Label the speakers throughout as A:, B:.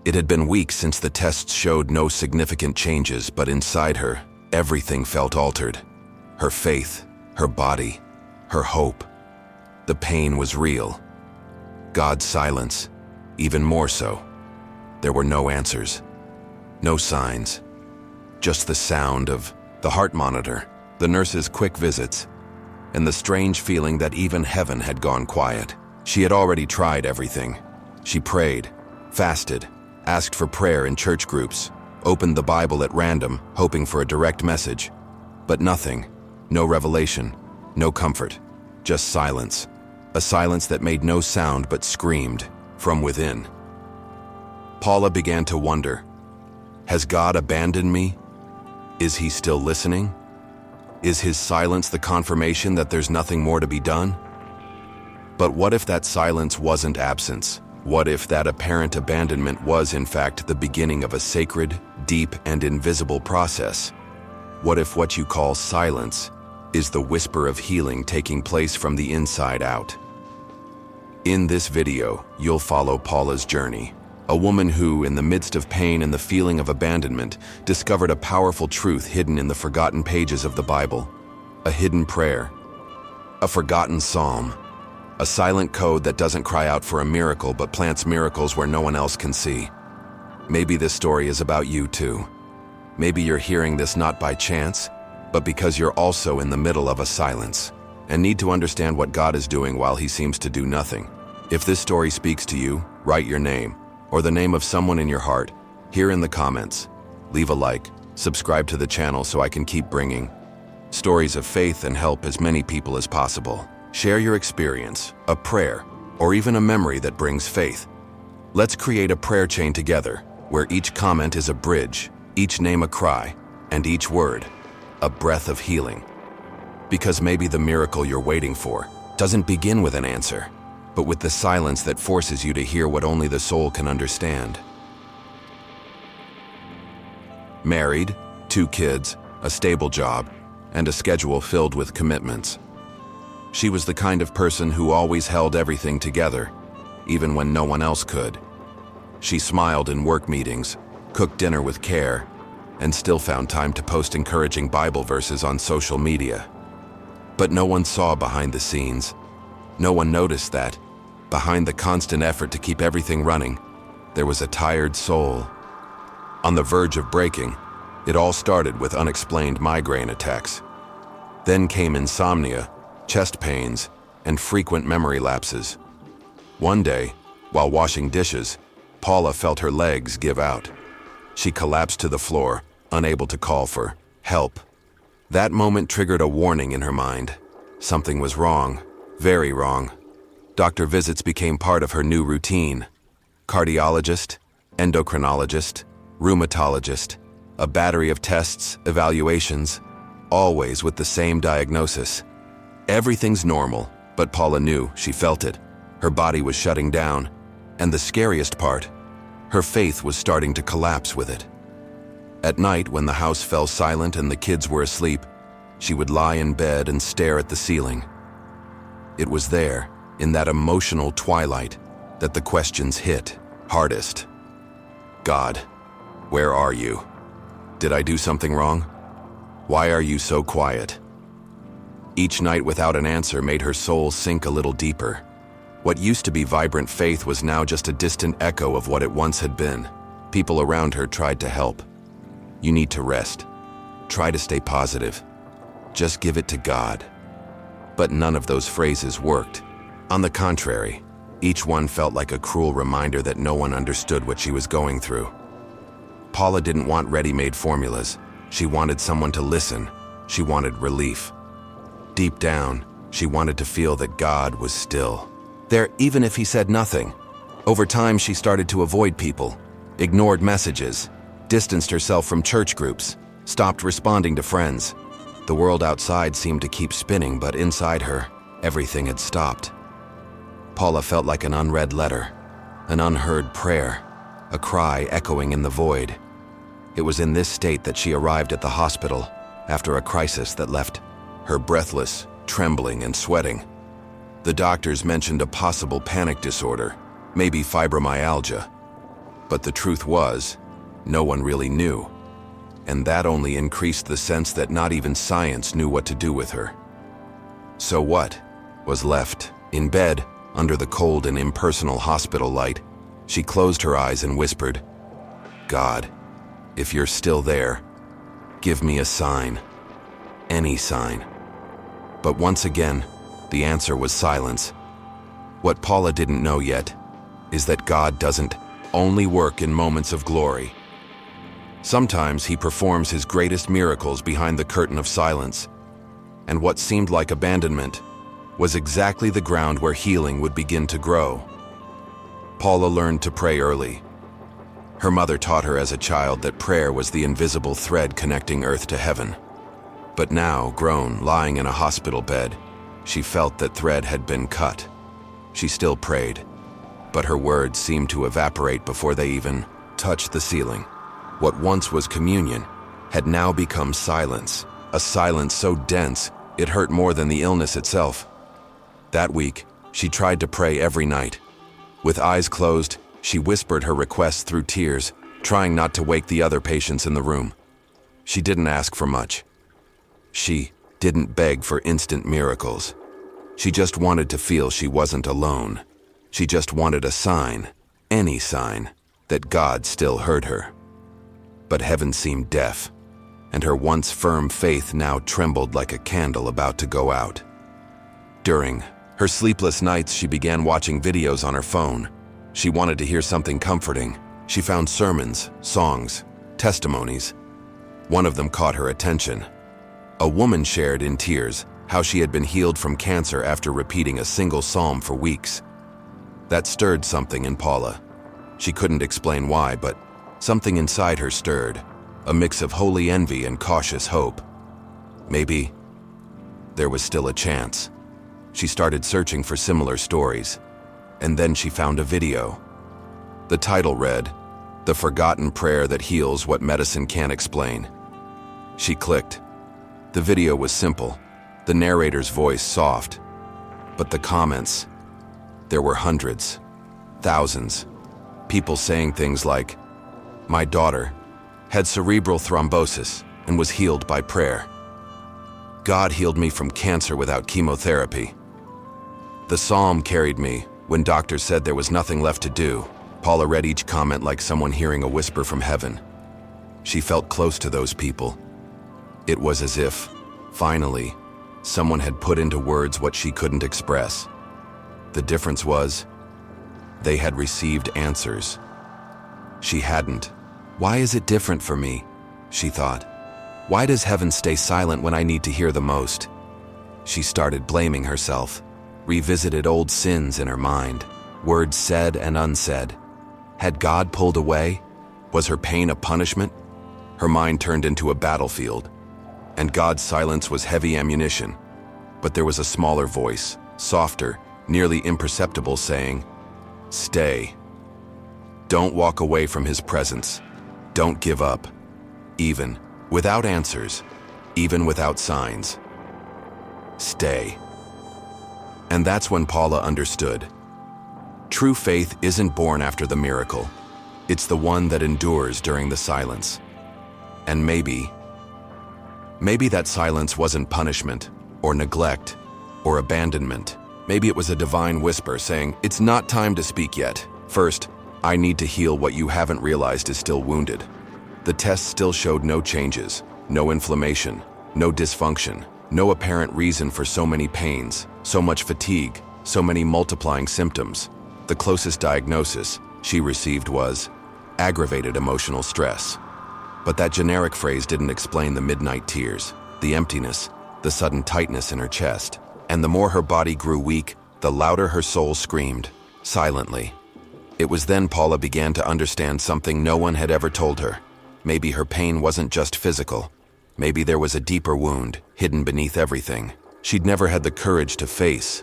A: It had been weeks since the tests showed no significant changes, but inside her, everything felt altered. Her faith, her body, her hope. The pain was real. God's silence, even more so. There were no answers, no signs, just the sound of the heart monitor, the nurse's quick visits, and the strange feeling that even heaven had gone quiet. She had already tried everything. She prayed, fasted, asked for prayer in church groups, opened the Bible at random, hoping for a direct message. But nothing, no revelation, no comfort, just silence. A silence that made no sound but screamed from within. Paula began to wonder, has God abandoned me? Is he still listening? Is his silence the confirmation that there's nothing more to be done? But what if that silence wasn't absence? What if that apparent abandonment was, in fact, the beginning of a sacred, deep, and invisible process? What if what you call silence is the whisper of healing taking place from the inside out? In this video, you'll follow Paula's journey, a woman who, in the midst of pain and the feeling of abandonment, discovered a powerful truth hidden in the forgotten pages of the Bible, a hidden prayer, a forgotten psalm, a silent code that doesn't cry out for a miracle but plants miracles where no one else can see. Maybe this story is about you too. Maybe you're hearing this not by chance, but because you're also in the middle of a silence and need to understand what God is doing while he seems to do nothing. If this story speaks to you, write your name or the name of someone in your heart here in the comments. Leave a like, subscribe to the channel so I can keep bringing stories of faith and help as many people as possible. Share your experience, a prayer, or even a memory that brings faith. Let's create a prayer chain together, where each comment is a bridge, each name a cry, and each word a breath of healing. Because maybe the miracle you're waiting for doesn't begin with an answer, but with the silence that forces you to hear what only the soul can understand. Married, 2 kids, a stable job, and a schedule filled with commitments. She was the kind of person who always held everything together, even when no one else could. She smiled in work meetings, cooked dinner with care, and still found time to post encouraging Bible verses on social media. But no one saw behind the scenes. No one noticed that, behind the constant effort to keep everything running, there was a tired soul. On the verge of breaking, it all started with unexplained migraine attacks. Then came insomnia, chest pains, and frequent memory lapses. One day, while washing dishes, Paula felt her legs give out. She collapsed to the floor, unable to call for help. That moment triggered a warning in her mind. Something was wrong, very wrong. Doctor visits became part of her new routine. Cardiologist, endocrinologist, rheumatologist, a battery of tests, evaluations, always with the same diagnosis. Everything's normal, but Paula knew, she felt it. Her body was shutting down, and the scariest part, her faith was starting to collapse with it. At night, when the house fell silent and the kids were asleep, she would lie in bed and stare at the ceiling. It was there, in that emotional twilight, that the questions hit hardest. God, where are you? Did I do something wrong? Why are you so quiet? Each night without an answer made her soul sink a little deeper. What used to be vibrant faith was now just a distant echo of what it once had been. People around her tried to help. You need to rest. Try to stay positive. Just give it to God. But none of those phrases worked. On the contrary, each one felt like a cruel reminder that no one understood what she was going through. Paula didn't want ready-made formulas. She wanted someone to listen. She wanted relief. Deep down, she wanted to feel that God was still there, even if he said nothing. Over time, she started to avoid people, ignored messages, distanced herself from church groups, stopped responding to friends. The world outside seemed to keep spinning, but inside her, everything had stopped. Paula felt like an unread letter, an unheard prayer, a cry echoing in the void. It was in this state that she arrived at the hospital after a crisis that left her breathless, trembling, and sweating. The doctors mentioned a possible panic disorder, maybe fibromyalgia. But the truth was, no one really knew. And that only increased the sense that not even science knew what to do with her. So what was left? In bed, under the cold and impersonal hospital light, she closed her eyes and whispered, "God, if you're still there, give me a sign. Any sign." But once again, the answer was silence. What Paula didn't know yet is that God doesn't only work in moments of glory. Sometimes he performs his greatest miracles behind the curtain of silence, and what seemed like abandonment was exactly the ground where healing would begin to grow. Paula learned to pray early. Her mother taught her as a child that prayer was the invisible thread connecting earth to heaven. But now, grown, lying in a hospital bed, she felt that thread had been cut. She still prayed, but her words seemed to evaporate before they even touched the ceiling. What once was communion had now become silence, a silence so dense it hurt more than the illness itself. That week, she tried to pray every night. With eyes closed, she whispered her requests through tears, trying not to wake the other patients in the room. She didn't ask for much. She didn't beg for instant miracles. She just wanted to feel she wasn't alone. She just wanted a sign, any sign, that God still heard her. But heaven seemed deaf, and her once firm faith now trembled like a candle about to go out. During her sleepless nights, she began watching videos on her phone. She wanted to hear something comforting. She found sermons, songs, testimonies. One of them caught her attention. A woman shared in tears how she had been healed from cancer after repeating a single psalm for weeks. That stirred something in Paula. She couldn't explain why, but something inside her stirred, a mix of holy envy and cautious hope. Maybe there was still a chance. She started searching for similar stories, and then she found a video. The title read, "The Forgotten Prayer That Heals What Medicine Can't Explain." She clicked. The video was simple, the narrator's voice soft, but the comments, there were hundreds, thousands, people saying things like, "My daughter had cerebral thrombosis and was healed by prayer. God healed me from cancer without chemotherapy. The psalm carried me when doctors said there was nothing left to do." Paula read each comment like someone hearing a whisper from heaven. She felt close to those people. It was as if, finally, someone had put into words what she couldn't express. The difference was, they had received answers. She hadn't. Why is it different for me? She thought. Why does heaven stay silent when I need to hear the most? She started blaming herself, revisited old sins in her mind, words said and unsaid. Had God pulled away? Was her pain a punishment? Her mind turned into a battlefield, and God's silence was heavy ammunition. But there was a smaller voice, softer, nearly imperceptible, saying, "Stay. Don't walk away from his presence. Don't give up, even without answers, even without signs. Stay." And that's when Paula understood. True faith isn't born after the miracle. It's the one that endures during the silence. And maybe that silence wasn't punishment, or neglect, or abandonment. Maybe it was a divine whisper saying, "It's not time to speak yet. First, I need to heal what you haven't realized is still wounded." The test still showed no changes, no inflammation, no dysfunction, no apparent reason for so many pains, so much fatigue, so many multiplying symptoms. The closest diagnosis she received was aggravated emotional stress. But that generic phrase didn't explain the midnight tears, the emptiness, the sudden tightness in her chest. And the more her body grew weak, the louder her soul screamed, silently. It was then Paula began to understand something no one had ever told her. Maybe her pain wasn't just physical. Maybe there was a deeper wound, hidden beneath everything, she'd never had the courage to face.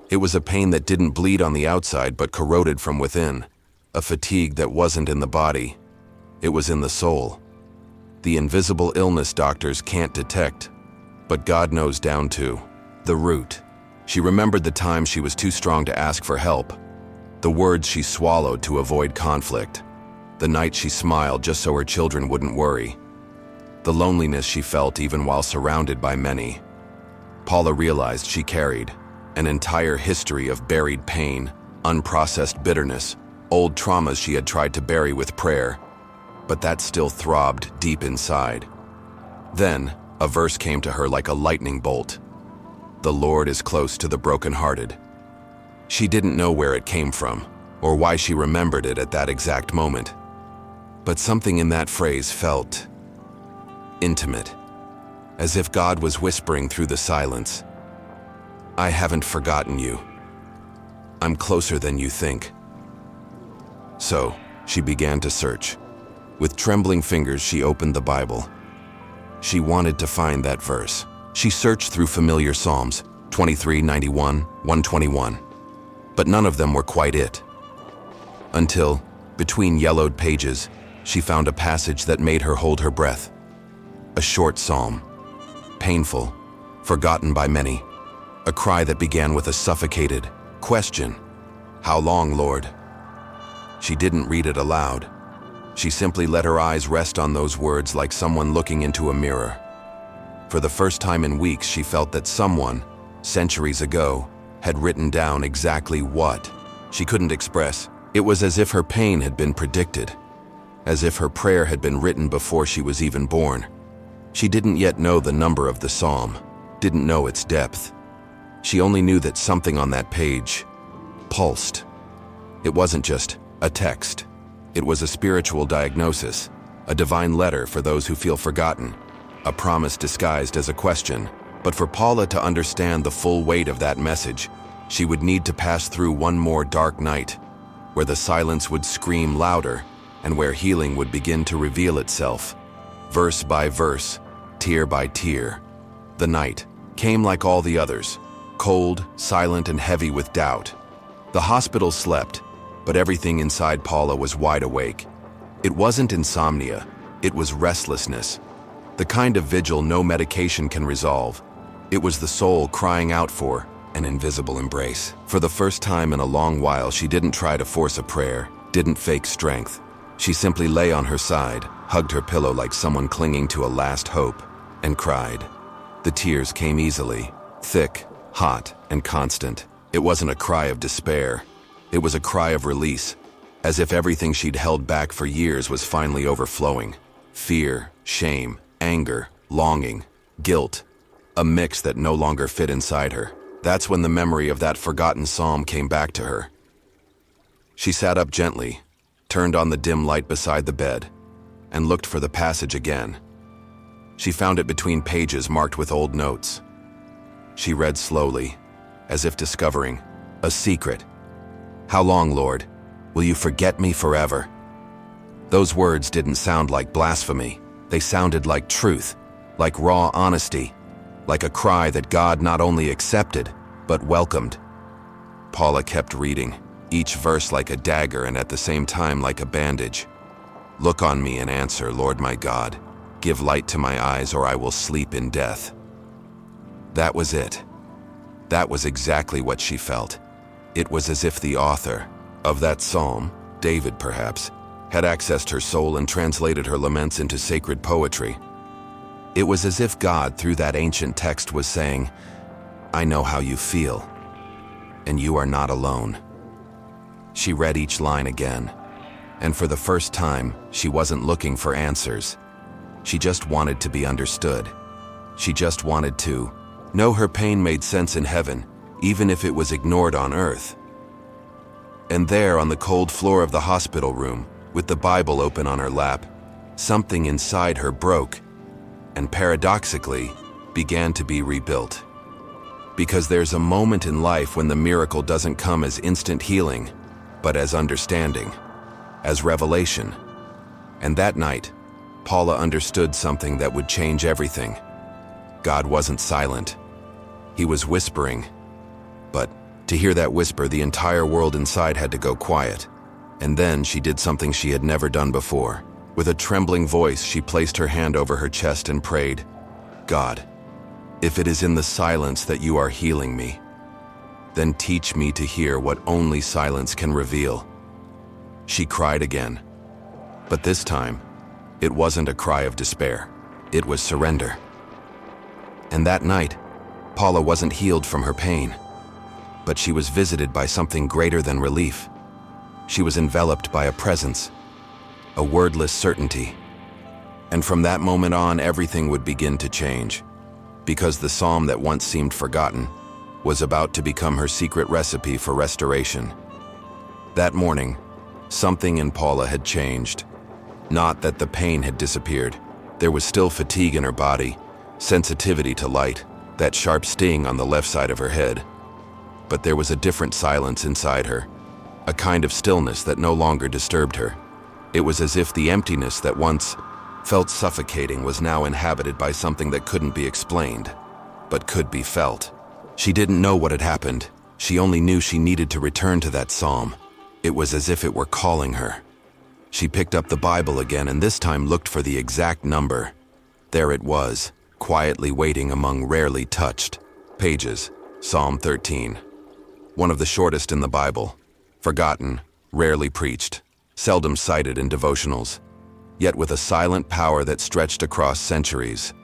A: It was a pain that didn't bleed on the outside but corroded from within, a fatigue that wasn't in the body. It was in the soul. The invisible illness doctors can't detect, but God knows down to the root. She remembered the time she was too strong to ask for help, the words she swallowed to avoid conflict, The night she smiled just so her children wouldn't worry. The loneliness she felt even while surrounded by many. Paula realized she carried an entire history of buried pain, unprocessed bitterness, old traumas she had tried to bury with prayer, but that still throbbed deep inside. Then, a verse came to her like a lightning bolt. The Lord is close to the brokenhearted. She didn't know where it came from, or why she remembered it at that exact moment. But something in that phrase felt intimate, as if God was whispering through the silence. I haven't forgotten you. I'm closer than you think. So, she began to search. With trembling fingers, she opened the Bible. She wanted to find that verse. She searched through familiar Psalms, 23, 91, 121. But none of them were quite it. Until, between yellowed pages, she found a passage that made her hold her breath. A short psalm. Painful, forgotten by many. A cry that began with a suffocated question. How long, Lord? She didn't read it aloud. She simply let her eyes rest on those words like someone looking into a mirror. For the first time in weeks, she felt that someone, centuries ago, had written down exactly what she couldn't express. It was as if her pain had been predicted, as if her prayer had been written before she was even born. She didn't yet know the number of the psalm, didn't know its depth. She only knew that something on that page pulsed. It wasn't just a text. It was a spiritual diagnosis, a divine letter for those who feel forgotten, a promise disguised as a question. But for Paula to understand the full weight of that message, she would need to pass through one more dark night, where the silence would scream louder and where healing would begin to reveal itself, verse by verse, tear by tear. The night came like all the others, cold, silent, and heavy with doubt. The hospital slept, but everything inside Paula was wide awake. It wasn't insomnia, it was restlessness, the kind of vigil no medication can resolve. It was the soul crying out for an invisible embrace. For the first time in a long while, she didn't try to force a prayer, didn't fake strength. She simply lay on her side, hugged her pillow like someone clinging to a last hope, and cried. The tears came easily, thick, hot, and constant. It wasn't a cry of despair. It was a cry of release, as if everything she'd held back for years was finally overflowing. Fear, shame, anger, longing, guilt, a mix that no longer fit inside her. That's when the memory of that forgotten psalm came back to her. She sat up gently, turned on the dim light beside the bed, and looked for the passage again. She found it between pages marked with old notes. She read slowly, as if discovering a secret. How long, Lord? Will you forget me forever? Those words didn't sound like blasphemy. They sounded like truth, like raw honesty, like a cry that God not only accepted, but welcomed. Paula kept reading, each verse like a dagger and at the same time like a bandage. Look on me and answer, Lord my God. Give light to my eyes or I will sleep in death. That was it. That was exactly what she felt. It was as if the author of that psalm, David perhaps, had accessed her soul and translated her laments into sacred poetry. It was as if God, through that ancient text, was saying, I know how you feel, and you are not alone. She read each line again, and for the first time, she wasn't looking for answers. She just wanted to be understood. She just wanted to know her pain made sense in heaven, even if it was ignored on earth. And there, on the cold floor of the hospital room, with the Bible open on her lap, something inside her broke, and paradoxically, began to be rebuilt. Because there's a moment in life when the miracle doesn't come as instant healing, but as understanding, as revelation. And that night, Paula understood something that would change everything. God wasn't silent. He was whispering. But to hear that whisper, the entire world inside had to go quiet. And then she did something she had never done before. With a trembling voice, she placed her hand over her chest and prayed, God, if it is in the silence that you are healing me, then teach me to hear what only silence can reveal. She cried again, But this time, it wasn't a cry of despair. It was surrender. And that night, Paula wasn't healed from her pain, but she was visited by something greater than relief. She was enveloped by a presence, a wordless certainty. And from that moment on, everything would begin to change, because the psalm that once seemed forgotten was about to become her secret recipe for restoration. That morning, something in Paula had changed. Not that the pain had disappeared. There was still fatigue in her body, sensitivity to light, that sharp sting on the left side of her head. But there was a different silence inside her, a kind of stillness that no longer disturbed her. It was as if the emptiness that once felt suffocating was now inhabited by something that couldn't be explained, but could be felt. She didn't know what had happened. She only knew she needed to return to that psalm. It was as if it were calling her. She picked up the Bible again and this time looked for the exact number. There it was, quietly waiting among rarely touched pages, Psalm 13. One of the shortest in the Bible, forgotten, rarely preached, seldom cited in devotionals, yet with a silent power that stretched across centuries.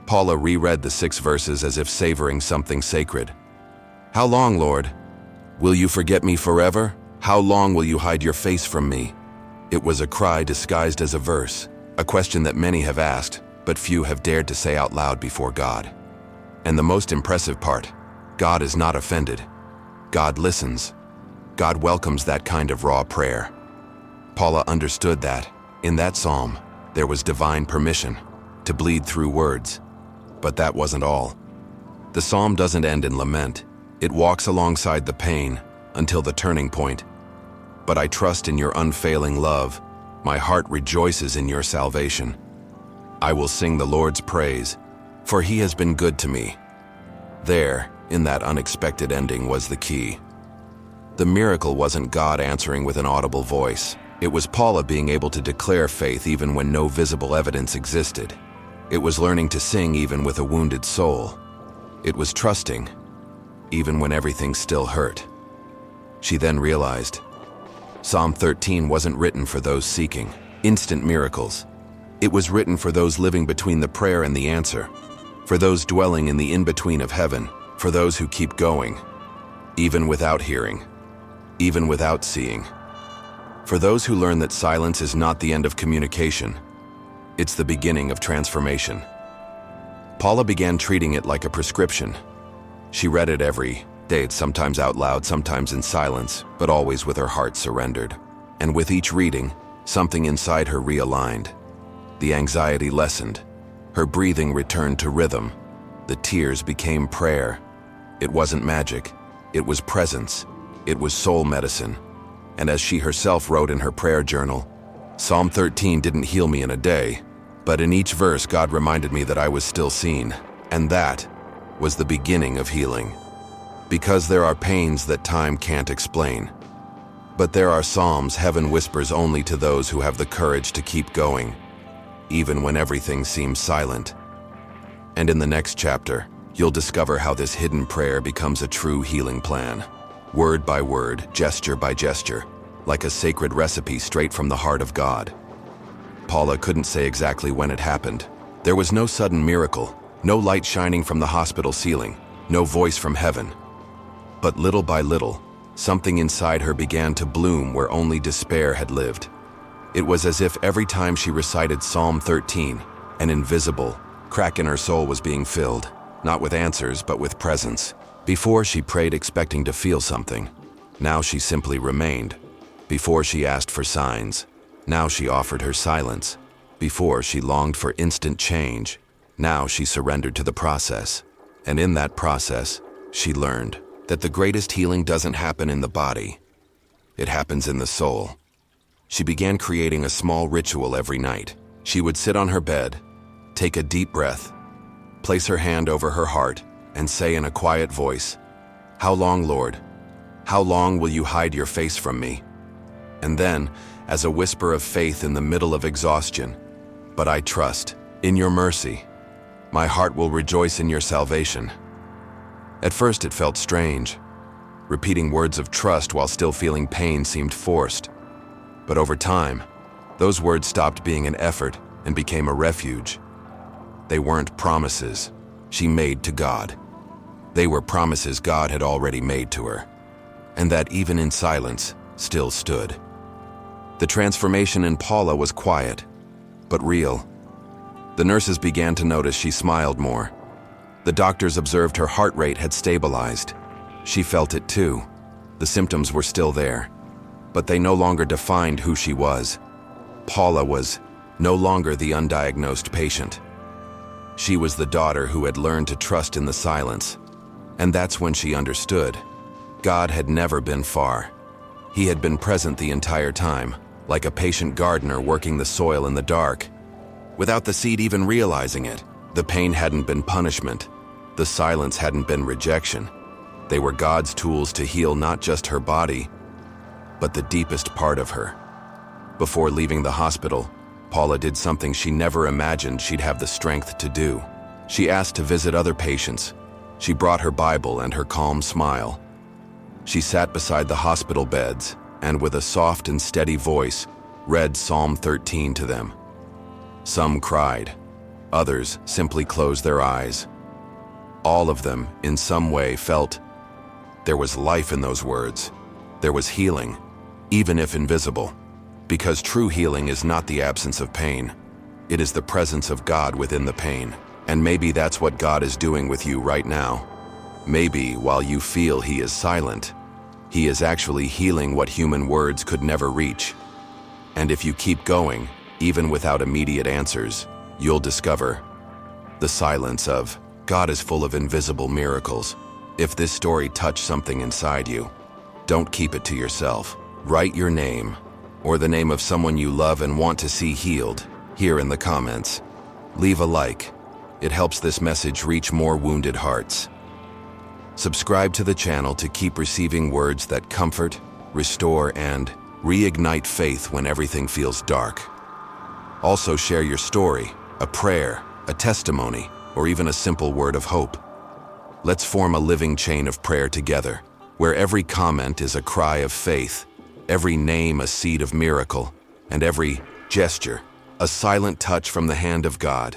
A: Paula reread the 6 verses as if savoring something sacred. How long, Lord? Will you forget me forever? How long will you hide your face from me? It was a cry disguised as a verse, a question that many have asked, but few have dared to say out loud before God. And the most impressive part, God is not offended. God listens. God welcomes that kind of raw prayer. Paula understood that, in that psalm, there was divine permission to bleed through words. But that wasn't all. The psalm doesn't end in lament. It walks alongside the pain until the turning point. But I trust in your unfailing love. My heart rejoices in your salvation. I will sing the Lord's praise, for he has been good to me. There, in that unexpected ending, was the key. The miracle wasn't God answering with an audible voice. It was Paula being able to declare faith even when no visible evidence existed. It was learning to sing even with a wounded soul. It was trusting, even when everything still hurt. She then realized, Psalm 13 wasn't written for those seeking instant miracles. It was written for those living between the prayer and the answer, for those dwelling in the in-between of heaven, for those who keep going, even without hearing, even without seeing. For those who learn that silence is not the end of communication, it's the beginning of transformation. Paula began treating it like a prescription. She read it every day, sometimes out loud, sometimes in silence, but always with her heart surrendered. And with each reading, something inside her realigned. The anxiety lessened. Her breathing returned to rhythm. The tears became prayer. It wasn't magic. It was presence. It was soul medicine. And as she herself wrote in her prayer journal, Psalm 13 didn't heal me in a day, but in each verse God reminded me that I was still seen, and that was the beginning of healing. Because there are pains that time can't explain, but there are psalms heaven whispers only to those who have the courage to keep going, even when everything seems silent. And in the next chapter, you'll discover how this hidden prayer becomes a true healing plan. Word by word, gesture by gesture, like a sacred recipe straight from the heart of God. Paula couldn't say exactly when it happened. There was no sudden miracle, no light shining from the hospital ceiling, no voice from heaven. But little by little, something inside her began to bloom where only despair had lived. It was as if every time she recited Psalm 13, an invisible crack in her soul was being filled, not with answers, but with presence. Before she prayed expecting to feel something, now she simply remained. Before she asked for signs, now she offered her silence. Before she longed for instant change, now she surrendered to the process. And in that process, she learned that the greatest healing doesn't happen in the body. It happens in the soul. She began creating a small ritual every night. She would sit on her bed, take a deep breath, place her hand over her heart, and say in a quiet voice, "How long, Lord? How long will you hide your face from me?" And then, as a whisper of faith in the middle of exhaustion, "But I trust in your mercy. My heart will rejoice in your salvation." At first it felt strange. Repeating words of trust while still feeling pain seemed forced. But over time, Those words stopped being an effort and became a refuge. They weren't promises she made to God. They were promises God had already made to her, and that even in silence still stood. The transformation in Paula was quiet, but real. The nurses began to notice she smiled more. The doctors observed her heart rate had stabilized. She felt it too. The symptoms were still there, but they no longer defined who she was. Paula was no longer the undiagnosed patient. She was the daughter who had learned to trust in the silence, and that's when she understood. God had never been far. He had been present the entire time, like a patient gardener working the soil in the dark. Without the seed even realizing it, the pain hadn't been punishment. The silence hadn't been rejection. They were God's tools to heal not just her body, but the deepest part of her. Before leaving the hospital, Paula did something she never imagined she'd have the strength to do. She asked to visit other patients. She brought her Bible and her calm smile. She sat beside the hospital beds and, with a soft and steady voice, read Psalm 13 to them. Some cried. Others simply closed their eyes. All of them, in some way, felt there was life in those words. There was healing, even if invisible. Because true healing is not the absence of pain. It is the presence of God within the pain. And maybe that's what God is doing with you right now. Maybe while you feel He is silent, He is actually healing what human words could never reach. And if you keep going, even without immediate answers, you'll discover the silence of God is full of invisible miracles. If this story touched something inside you, don't keep it to yourself. Write your name, or the name of someone you love and want to see healed, here in the comments. Leave a like. It helps this message reach more wounded hearts. Subscribe to the channel to keep receiving words that comfort, restore, and reignite faith when everything feels dark. Also share your story, a prayer, a testimony, or even a simple word of hope. Let's form a living chain of prayer together, where every comment is a cry of faith, every name a seed of miracle, and every gesture a silent touch from the hand of God.